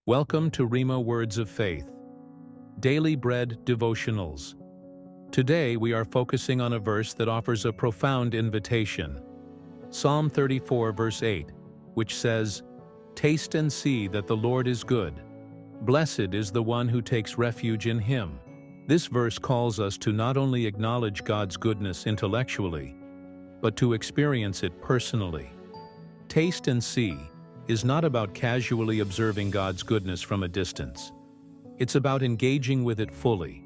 Welcome to Rhema Words of Faith, Daily Bread Devotionals. Today we are focusing on a verse that offers a profound invitation. Psalm 34 verse 8, which says, "Taste and see that the Lord is good. Blessed is the one who takes refuge in Him." This verse calls us to not only acknowledge God's goodness intellectually, but to experience it personally. Taste and see is not about casually observing God's goodness from a distance. It's about engaging with it fully,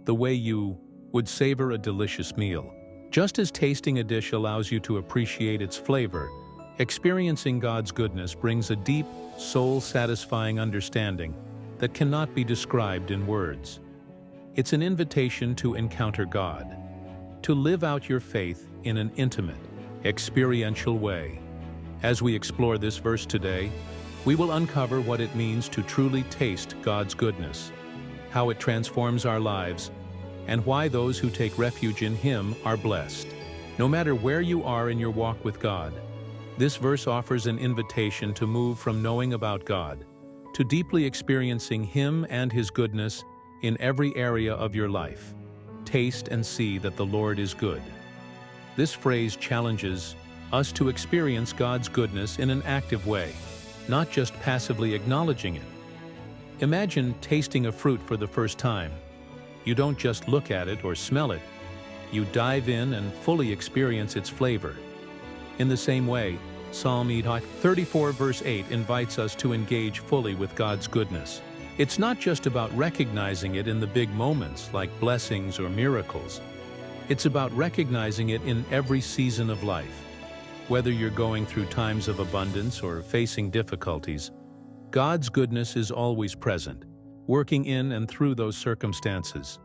the way you would savor a delicious meal. Just as tasting a dish allows you to appreciate its flavor, experiencing God's goodness brings a deep, soul-satisfying understanding that cannot be described in words. It's an invitation to encounter God, to live out your faith in an intimate, experiential way. As we explore this verse today, we will uncover what it means to truly taste God's goodness, how it transforms our lives, and why those who take refuge in Him are blessed. No matter where you are in your walk with God, this verse offers an invitation to move from knowing about God to deeply experiencing Him and His goodness in every area of your life. Taste and see that the Lord is good. This phrase challenges us to experience God's goodness in an active way, not just passively acknowledging it. Imagine tasting a fruit for the first time. You don't just look at it or smell it. You dive in and fully experience its flavor. In the same way, Psalm 34 verse 8 invites us to engage fully with God's goodness. It's not just about recognizing it in the big moments like blessings or miracles. It's about recognizing it in every season of life. Whether you're going through times of abundance or facing difficulties, God's goodness is always present, working in and through those circumstances.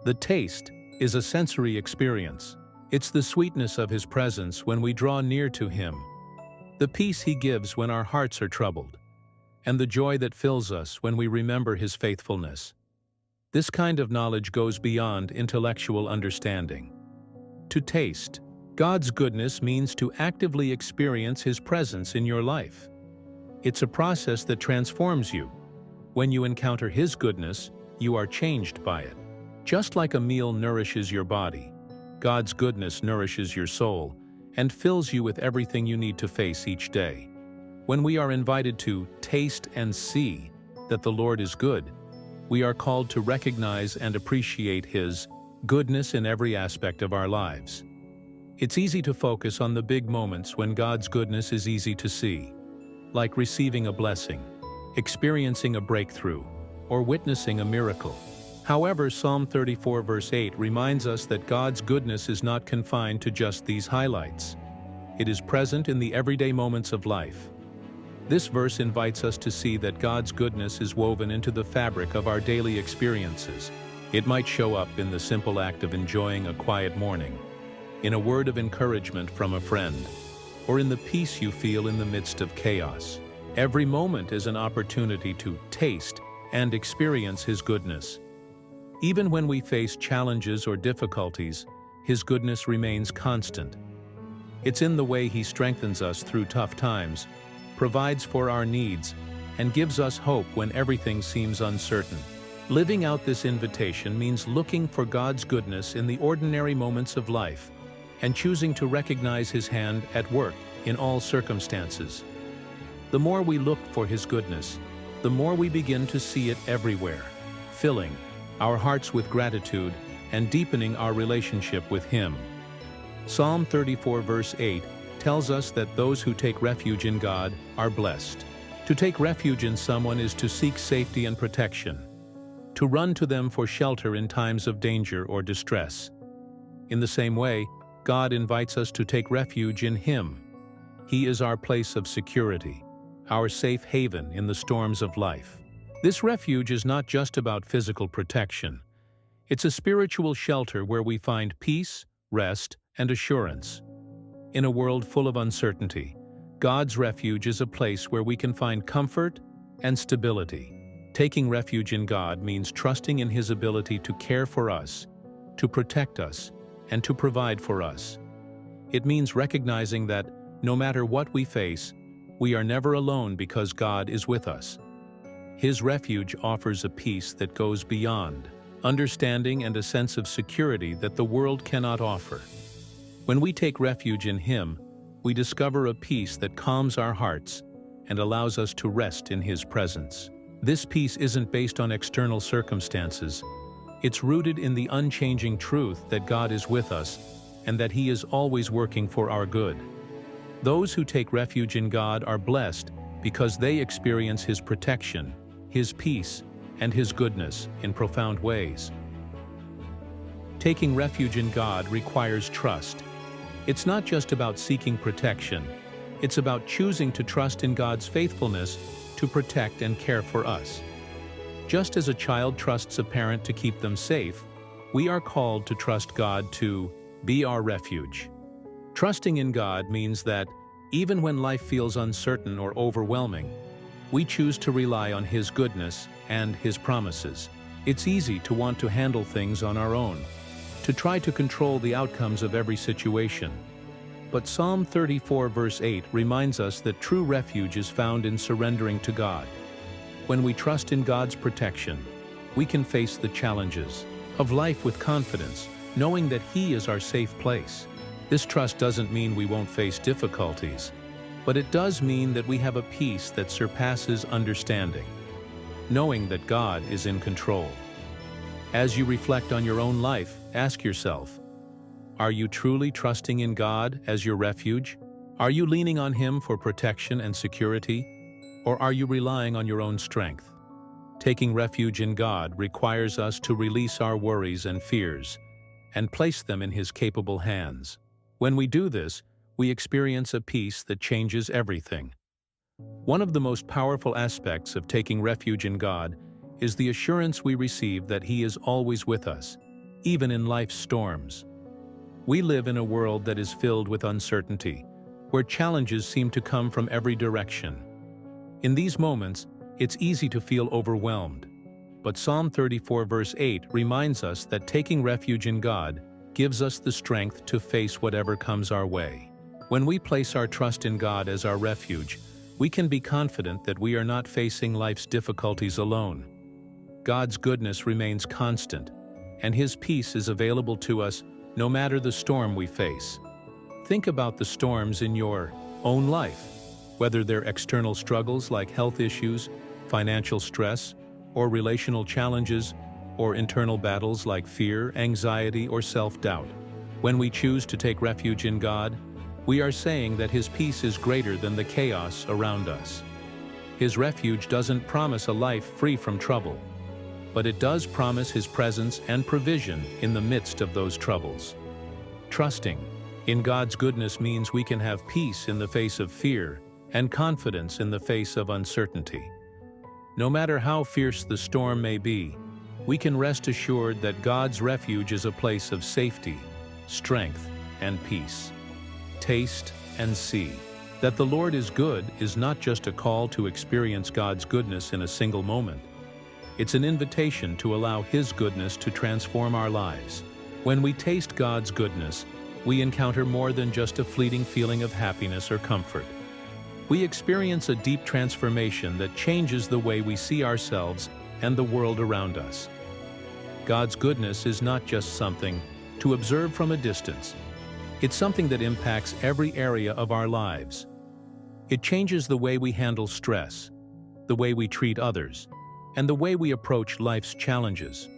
The taste is a sensory experience. It's the sweetness of His presence when we draw near to Him, the peace He gives when our hearts are troubled, and the joy that fills us when we remember His faithfulness. This kind of knowledge goes beyond intellectual understanding. To taste God's goodness means to actively experience His presence in your life. It's a process that transforms you. When you encounter His goodness, you are changed by it. Just like a meal nourishes your body, God's goodness nourishes your soul and fills you with everything you need to face each day. When we are invited to taste and see that the Lord is good, we are called to recognize and appreciate His goodness in every aspect of our lives. It's easy to focus on the big moments when God's goodness is easy to see, like receiving a blessing, experiencing a breakthrough, or witnessing a miracle. However, Psalm 34 verse 8 reminds us that God's goodness is not confined to just these highlights. It is present in the everyday moments of life. This verse invites us to see that God's goodness is woven into the fabric of our daily experiences. It might show up in the simple act of enjoying a quiet morning, in a word of encouragement from a friend, or in the peace you feel in the midst of chaos. Every moment is an opportunity to taste and experience His goodness. Even when we face challenges or difficulties, His goodness remains constant. It's in the way He strengthens us through tough times, provides for our needs, and gives us hope when everything seems uncertain. Living out this invitation means looking for God's goodness in the ordinary moments of life, and choosing to recognize His hand at work in all circumstances. The more we look for His goodness, the more we begin to see it everywhere, filling our hearts with gratitude and deepening our relationship with Him. Psalm 34 verse 8 tells us that those who take refuge in God are blessed. To take refuge in someone is to seek safety and protection, to run to them for shelter in times of danger or distress. In the same way, God invites us to take refuge in Him. He is our place of security, our safe haven in the storms of life. This refuge is not just about physical protection. It's a spiritual shelter where we find peace, rest, and assurance. In a world full of uncertainty, God's refuge is a place where we can find comfort and stability. Taking refuge in God means trusting in His ability to care for us, to protect us, and to provide for us. It means recognizing that no matter what we face, we are never alone because God is with us. His refuge offers a peace that goes beyond understanding and a sense of security that the world cannot offer. When we take refuge in Him, we discover a peace that calms our hearts and allows us to rest in His presence. This peace isn't based on external circumstances. It's rooted in the unchanging truth that God is with us and that He is always working for our good. Those who take refuge in God are blessed because they experience His protection, His peace, and His goodness in profound ways. Taking refuge in God requires trust. It's not just about seeking protection. It's about choosing to trust in God's faithfulness to protect and care for us. Just as a child trusts a parent to keep them safe, we are called to trust God to be our refuge. Trusting in God means that, even when life feels uncertain or overwhelming, we choose to rely on His goodness and His promises. It's easy to want to handle things on our own, to try to control the outcomes of every situation. But Psalm 34 verse 8 reminds us that true refuge is found in surrendering to God. When we trust in God's protection, we can face the challenges of life with confidence, knowing that He is our safe place. This trust doesn't mean we won't face difficulties, but it does mean that we have a peace that surpasses understanding, knowing that God is in control. As you reflect on your own life, ask yourself, are you truly trusting in God as your refuge? Are you leaning on Him for protection and security? Or are you relying on your own strength? Taking refuge in God requires us to release our worries and fears and place them in His capable hands. When we do this, we experience a peace that changes everything. One of the most powerful aspects of taking refuge in God is the assurance we receive that He is always with us, even in life's storms. We live in a world that is filled with uncertainty, where challenges seem to come from every direction. In these moments, it's easy to feel overwhelmed. But Psalm 34 verse 8 reminds us that taking refuge in God gives us the strength to face whatever comes our way. When we place our trust in God as our refuge, we can be confident that we are not facing life's difficulties alone. God's goodness remains constant, and His peace is available to us no matter the storm we face. Think about the storms in your own life, whether they're external struggles like health issues, financial stress, or relational challenges, or internal battles like fear, anxiety, or self-doubt. When we choose to take refuge in God, we are saying that His peace is greater than the chaos around us. His refuge doesn't promise a life free from trouble, but it does promise His presence and provision in the midst of those troubles. Trusting in God's goodness means we can have peace in the face of fear and confidence in the face of uncertainty. No matter how fierce the storm may be, we can rest assured that God's refuge is a place of safety, strength, and peace. Taste and see that the Lord is good is not just a call to experience God's goodness in a single moment. It's an invitation to allow His goodness to transform our lives. When we taste God's goodness, we encounter more than just a fleeting feeling of happiness or comfort. We experience a deep transformation that changes the way we see ourselves and the world around us. God's goodness is not just something to observe from a distance. It's something that impacts every area of our lives. It changes the way we handle stress, the way we treat others, and the way we approach life's challenges.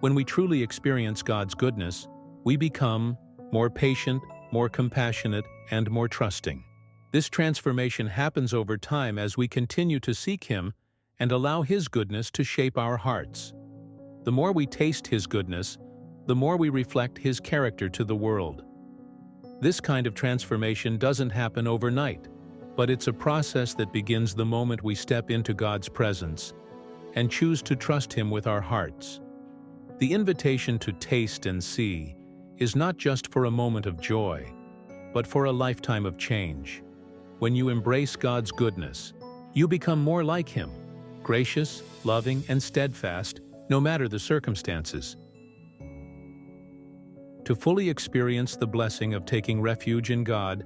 When we truly experience God's goodness, we become more patient, more compassionate, and more trusting. This transformation happens over time as we continue to seek Him and allow His goodness to shape our hearts. The more we taste His goodness, the more we reflect His character to the world. This kind of transformation doesn't happen overnight, but it's a process that begins the moment we step into God's presence and choose to trust Him with our hearts. The invitation to taste and see is not just for a moment of joy, but for a lifetime of change. When you embrace God's goodness, you become more like Him, gracious, loving, and steadfast, no matter the circumstances. To fully experience the blessing of taking refuge in God,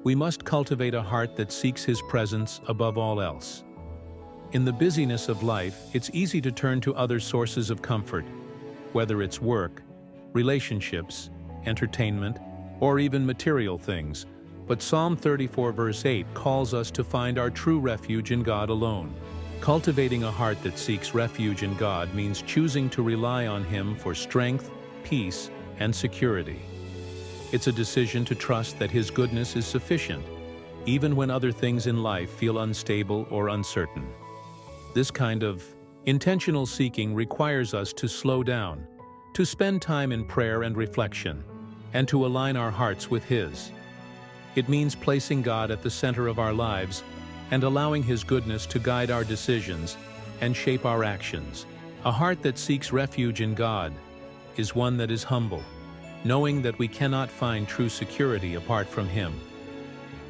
we must cultivate a heart that seeks His presence above all else. In the busyness of life, it's easy to turn to other sources of comfort, whether it's work, relationships, entertainment, or even material things. But Psalm 34 verse 8 calls us to find our true refuge in God alone. Cultivating a heart that seeks refuge in God means choosing to rely on Him for strength, peace, and security. It's a decision to trust that His goodness is sufficient, even when other things in life feel unstable or uncertain. This kind of intentional seeking requires us to slow down, to spend time in prayer and reflection, and to align our hearts with His. It means placing God at the center of our lives and allowing His goodness to guide our decisions and shape our actions. A heart that seeks refuge in God is one that is humble, knowing that we cannot find true security apart from Him.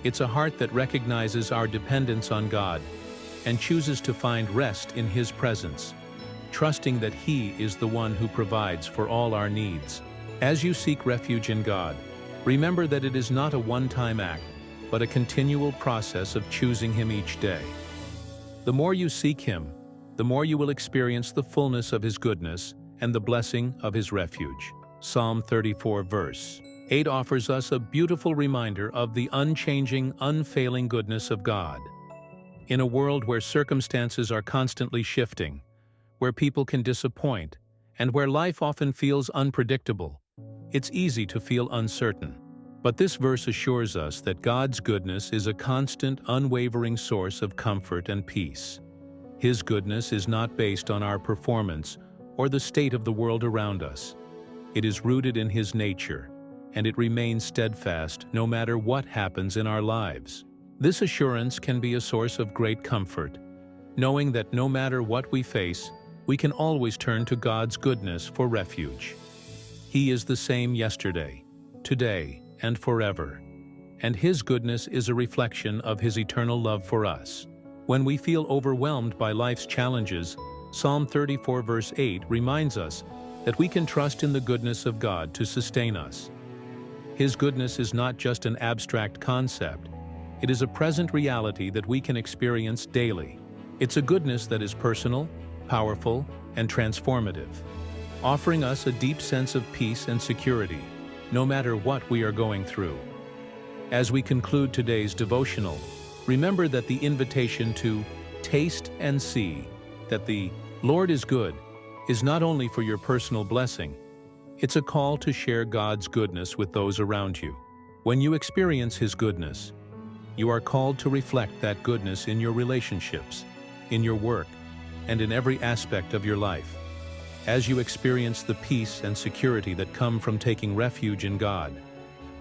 It's a heart that recognizes our dependence on God and chooses to find rest in His presence, trusting that He is the one who provides for all our needs. As you seek refuge in God, remember that it is not a one-time act, but a continual process of choosing Him each day. The more you seek Him, the more you will experience the fullness of His goodness and the blessing of His refuge. Psalm 34 verse 8 offers us a beautiful reminder of the unchanging, unfailing goodness of God. In a world where circumstances are constantly shifting, where people can disappoint, and where life often feels unpredictable, it's easy to feel uncertain. But this verse assures us that God's goodness is a constant, unwavering source of comfort and peace. His goodness is not based on our performance or the state of the world around us. It is rooted in His nature, and it remains steadfast no matter what happens in our lives. This assurance can be a source of great comfort, knowing that no matter what we face, we can always turn to God's goodness for refuge. He is the same yesterday, today, and forever, and His goodness is a reflection of His eternal love for us. When we feel overwhelmed by life's challenges, Psalm 34 verse 8 reminds us that we can trust in the goodness of God to sustain us. His goodness is not just an abstract concept, it is a present reality that we can experience daily. It's a goodness that is personal, powerful, and transformative, offering us a deep sense of peace and security, no matter what we are going through. As we conclude today's devotional, remember that the invitation to taste and see that the Lord is good is not only for your personal blessing, it's a call to share God's goodness with those around you. When you experience His goodness, you are called to reflect that goodness in your relationships, in your work, and in every aspect of your life. As you experience the peace and security that come from taking refuge in God,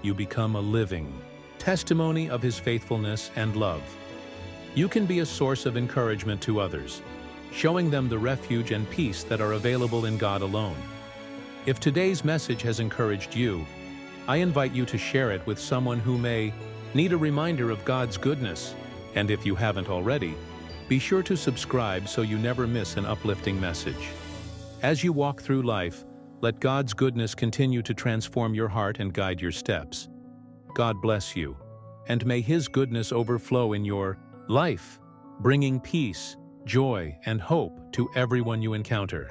you become a living testimony of His faithfulness and love. You can be a source of encouragement to others, showing them the refuge and peace that are available in God alone. If today's message has encouraged you, I invite you to share it with someone who may need a reminder of God's goodness. And if you haven't already, be sure to subscribe so you never miss an uplifting message. As you walk through life, let God's goodness continue to transform your heart and guide your steps. God bless you, and may His goodness overflow in your life, bringing peace, joy, and hope to everyone you encounter.